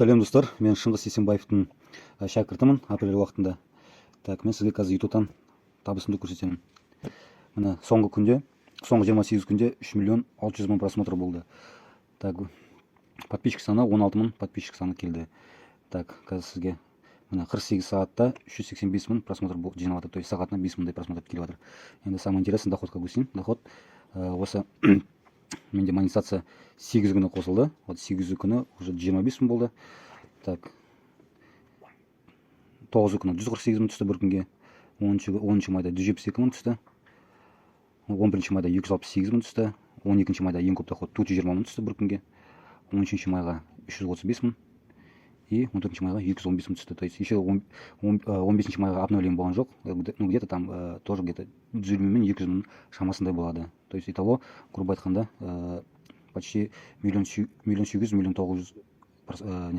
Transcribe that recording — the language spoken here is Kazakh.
Сәлем достар, мен Шыңғыс Есенбаевтың шәкіртімін апрель уақытында. Так, мен сізге қазір ютубтан табысымды көрсетемін. Міне соңғы 28 күнде 3 миллион 600 мың просмотр болды. Так, подписчик саны 16 мың подписчик саны келді. Так, қазір сізге міне 48 сағатта 385 мың просмотр жинап жатыр. То есть сағатына 5 мыңдай просмотр келіп жатыр. Енді самый интересный доходқа көшейін. Доход осы менде монетизация 8 күні қосылды. Вот 8 күні уже 25 мың болды. Так, 9 күні 148 мың түсті бір күнге. 10 майда 172 мың түсті. 11 майда 268 мың түсті. 12 майда ең көп доход 420 мың түсті бір күнге. 13 майға 335 мың. И 14 майға 215 мың түсті. То есть еще 15 майға обновление болған жоқ. Ну где-то там тоже где-то 120 мен 200 мың шамасындай болады. То есть итого, грубо айтқанда, почти миллион 800, миллион 900